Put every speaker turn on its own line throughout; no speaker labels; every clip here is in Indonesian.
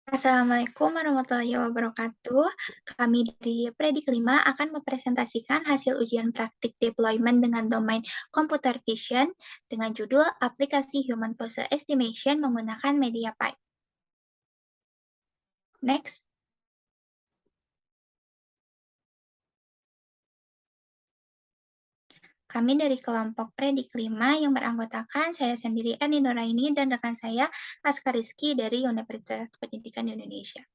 Assalamualaikum warahmatullahi wabarakatuh. Kami dari Predik 5 akan mempresentasikan hasil ujian praktik deployment dengan domain Computer Vision dengan judul Aplikasi Human Pose Estimation menggunakan MediaPipe. Next. Kami dari kelompok Predik 5 yang beranggotakan saya sendiri Eni Nuraini dan rekan saya Askar Rizky dari Universitas Pendidikan Indonesia.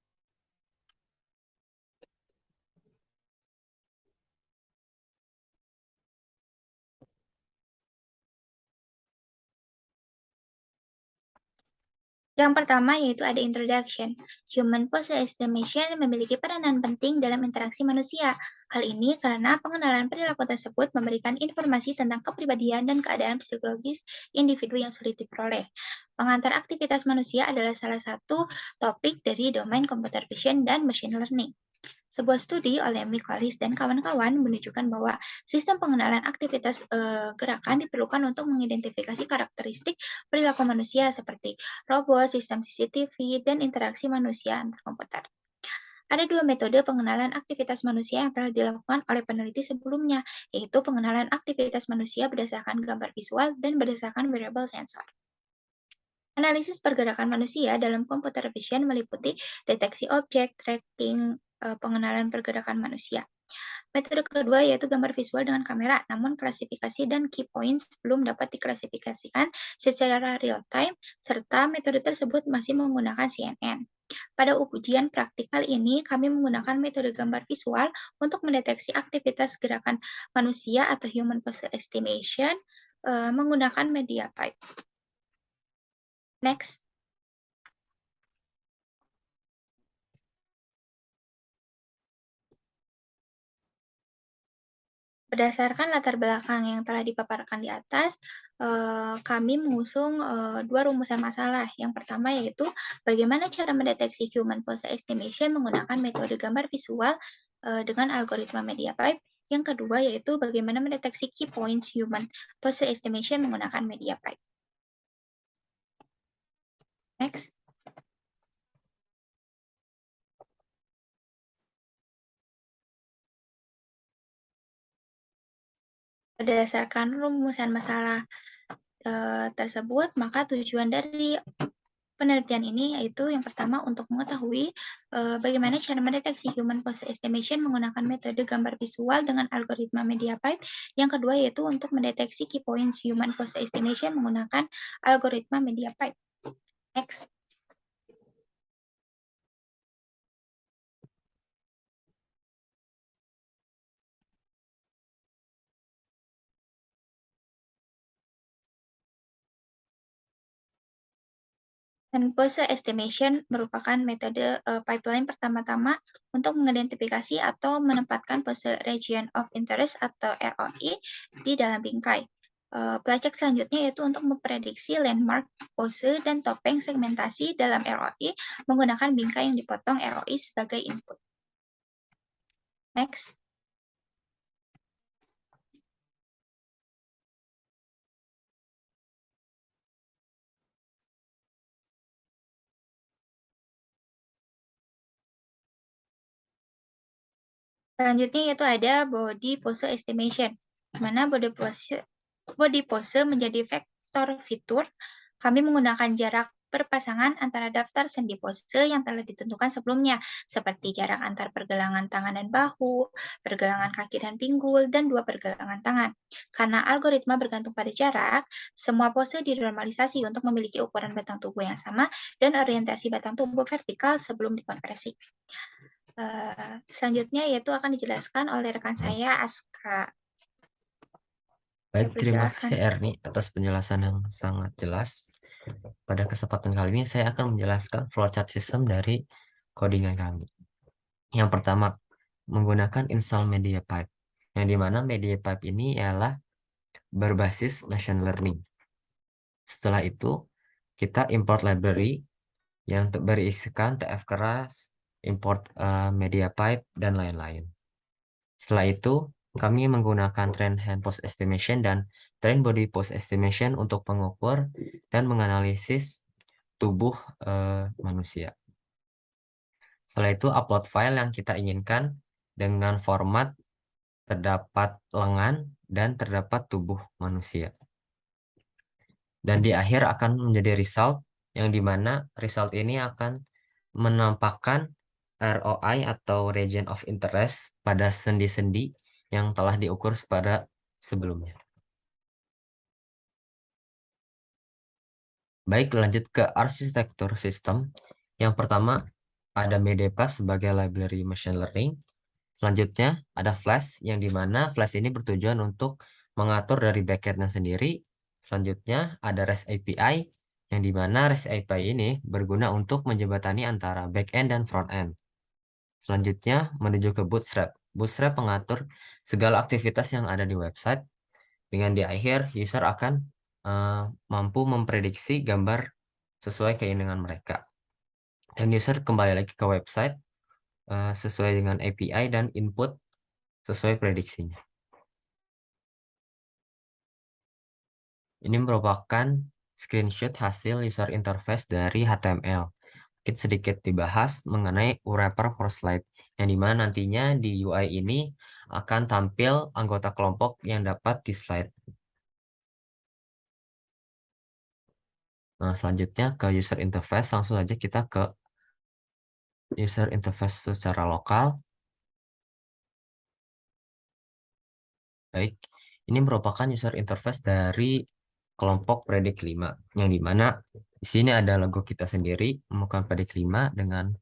Yang pertama yaitu ada introduction. Human pose estimation memiliki peranan penting dalam interaksi manusia. Hal ini karena pengenalan perilaku tersebut memberikan informasi tentang kepribadian dan keadaan psikologis individu yang sulit diperoleh. Pengantar aktivitas manusia adalah salah satu topik dari domain computer vision dan machine learning. Sebuah studi oleh Mick Wallis dan kawan-kawan menunjukkan bahwa sistem pengenalan aktivitas gerakan diperlukan untuk mengidentifikasi karakteristik perilaku manusia seperti robot, sistem CCTV, dan interaksi manusia antar komputer. Ada dua metode pengenalan aktivitas manusia yang telah dilakukan oleh peneliti sebelumnya, yaitu pengenalan aktivitas manusia berdasarkan gambar visual dan berdasarkan wearable sensor. Analisis pergerakan manusia dalam computer vision meliputi deteksi objek, tracking, pengenalan pergerakan manusia. Metode kedua yaitu gambar visual dengan kamera, namun klasifikasi dan key points belum dapat diklasifikasikan secara real time, serta metode tersebut masih menggunakan CNN. Pada ujian praktikal ini, kami menggunakan metode gambar visual untuk mendeteksi aktivitas gerakan manusia atau human pose estimation menggunakan MediaPipe. Next. Berdasarkan latar belakang yang telah dipaparkan di atas, kami mengusung dua rumusan masalah. Yang pertama yaitu bagaimana cara mendeteksi human pose estimation menggunakan metode gambar visual dengan algoritma MediaPipe. Yang kedua yaitu bagaimana mendeteksi key points human pose estimation menggunakan MediaPipe. Next. Berdasarkan rumusan masalah tersebut, maka tujuan dari penelitian ini yaitu yang pertama untuk mengetahui bagaimana cara mendeteksi human pose estimation menggunakan metode gambar visual dengan algoritma MediaPipe. Yang kedua yaitu untuk mendeteksi key points human pose estimation menggunakan algoritma MediaPipe. Next. Dan pose estimation merupakan metode pipeline pertama-tama untuk mengidentifikasi atau menempatkan pose region of interest atau ROI di dalam bingkai. Pelacak selanjutnya yaitu untuk memprediksi landmark, pose, dan topeng segmentasi dalam ROI menggunakan bingkai yang dipotong ROI sebagai input. Next. Selanjutnya yaitu ada body pose estimation, di mana body pose menjadi vektor fitur. Kami menggunakan jarak berpasangan antara daftar sendi pose yang telah ditentukan sebelumnya, seperti jarak antar pergelangan tangan dan bahu, pergelangan kaki dan pinggul, dan dua pergelangan tangan. Karena algoritma bergantung pada jarak, semua pose dinormalisasi untuk memiliki ukuran batang tubuh yang sama dan orientasi batang tubuh vertikal sebelum dikonversi. Selanjutnya yaitu akan dijelaskan oleh rekan saya Aska.
Baik, terima kasih Erni atas penjelasan yang sangat jelas. Pada kesempatan kali ini saya akan menjelaskan flowchart sistem dari codingan kami. Yang pertama, menggunakan install MediaPipe, yang dimana MediaPipe ini ialah berbasis machine learning. Setelah itu, kita import library yang berisikan TF keras, import MediaPipe, dan lain-lain. Setelah itu, kami menggunakan train hand pose estimation dan train body pose estimation untuk mengukur dan menganalisis tubuh manusia. Setelah itu upload file yang kita inginkan dengan format terdapat lengan dan terdapat tubuh manusia. Dan di akhir akan menjadi result yang dimana result ini akan menampakkan ROI atau region of interest pada sendi-sendi yang telah diukur pada sebelumnya. Baik, lanjut ke arsitektur sistem. Yang pertama ada MediaPipe sebagai library machine learning. Selanjutnya ada Flash yang dimana Flash ini bertujuan untuk mengatur dari backendnya sendiri. Selanjutnya ada REST API yang dimana REST API ini berguna untuk menjembatani antara backend dan frontend. Selanjutnya menuju ke Bootstrap. Bootstrap mengatur segala aktivitas yang ada di website. Dengan di akhir user akan mampu memprediksi gambar sesuai keinginan mereka. Dan user kembali lagi ke website sesuai dengan API dan input sesuai prediksinya. Ini merupakan screenshot hasil user interface dari HTML. Kita sedikit dibahas mengenai wrapper for slide, yang dimana nantinya di UI ini akan tampil anggota kelompok yang dapat di slide. Nah, selanjutnya ke user interface, langsung aja kita ke user interface secara lokal. Baik, ini merupakan user interface dari kelompok Predik 5, yang dimana di sini ada logo kita sendiri, bukan Predik 5 dengan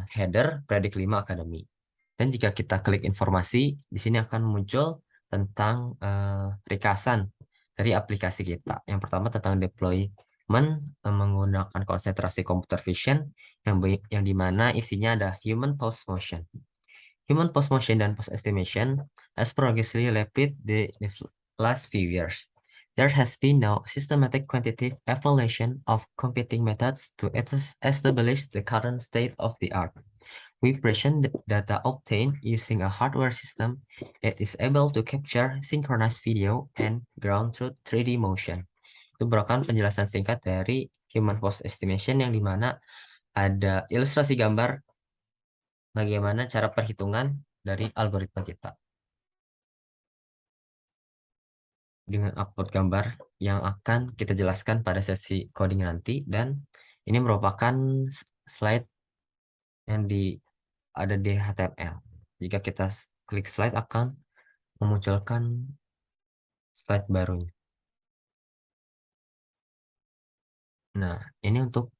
header Predik 5 Academy. Dan jika kita klik informasi, di sini akan muncul tentang rikasan dari aplikasi kita. Yang pertama tentang deployment menggunakan konsentrasi computer vision, yang dimana isinya ada human pose motion. Human pose motion dan pose estimation has progressively rapid the last few years. There has been no systematic quantitative evaluation of competing methods to establish the current state of the art. We present the data obtained using a hardware system that is able to capture synchronized video and ground truth 3D motion. Itu merupakan penjelasan singkat dari human pose estimation, yang dimana ada ilustrasi gambar bagaimana cara perhitungan dari algoritma kita dengan upload gambar yang akan kita jelaskan pada sesi coding nanti. Dan ini merupakan slide yang ada di HTML. Jika kita klik slide akan memunculkan slide barunya. Nah, ini untuk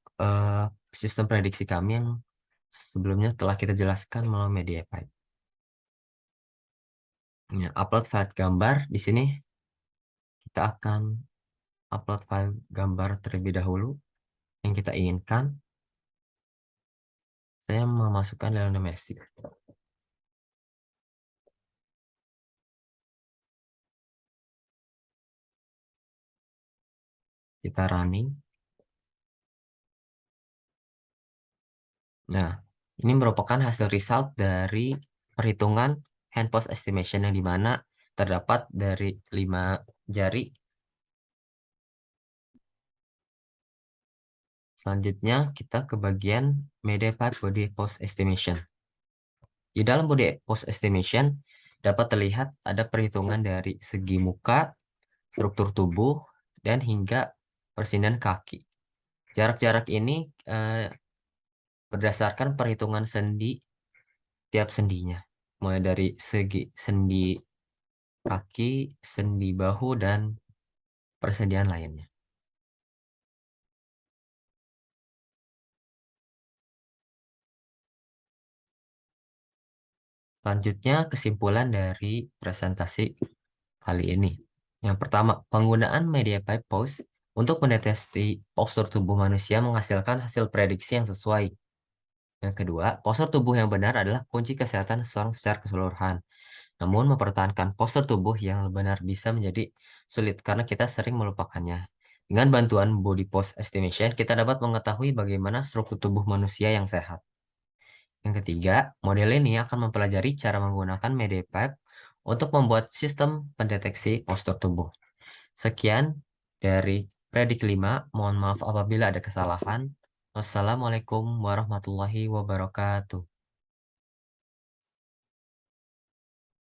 sistem prediksi kami yang sebelumnya telah kita jelaskan melalui MediaPipe. Ya, upload file gambar di sini kita akan upload file gambar terlebih dahulu yang kita inginkan. Saya memasukkan Lionel Messi. Kita running. Nah, ini merupakan hasil result dari perhitungan hand pose estimation, yang dimana terdapat dari 5 jari. Selanjutnya kita ke bagian MediaPipe Body Pose Estimation. Di dalam Body Pose Estimation dapat terlihat ada perhitungan dari segi muka, struktur tubuh, dan hingga persindaan kaki. Jarak-jarak ini berdasarkan perhitungan sendi tiap sendinya, mulai dari segi sendi kaki, sendi bahu, dan persendian lainnya. Selanjutnya, kesimpulan dari presentasi kali ini. Yang pertama, penggunaan MediaPipe Pose untuk mendeteksi postur tubuh manusia menghasilkan hasil prediksi yang sesuai. Yang kedua, postur tubuh yang benar adalah kunci kesehatan seseorang secara keseluruhan. Namun, mempertahankan postur tubuh yang benar bisa menjadi sulit karena kita sering melupakannya. Dengan bantuan body pose estimation, kita dapat mengetahui bagaimana struktur tubuh manusia yang sehat. Yang ketiga, model ini akan mempelajari cara menggunakan MediaPipe untuk membuat sistem pendeteksi postur tubuh. Sekian dari Predik 5. Mohon maaf apabila ada kesalahan. Wassalamualaikum warahmatullahi wabarakatuh.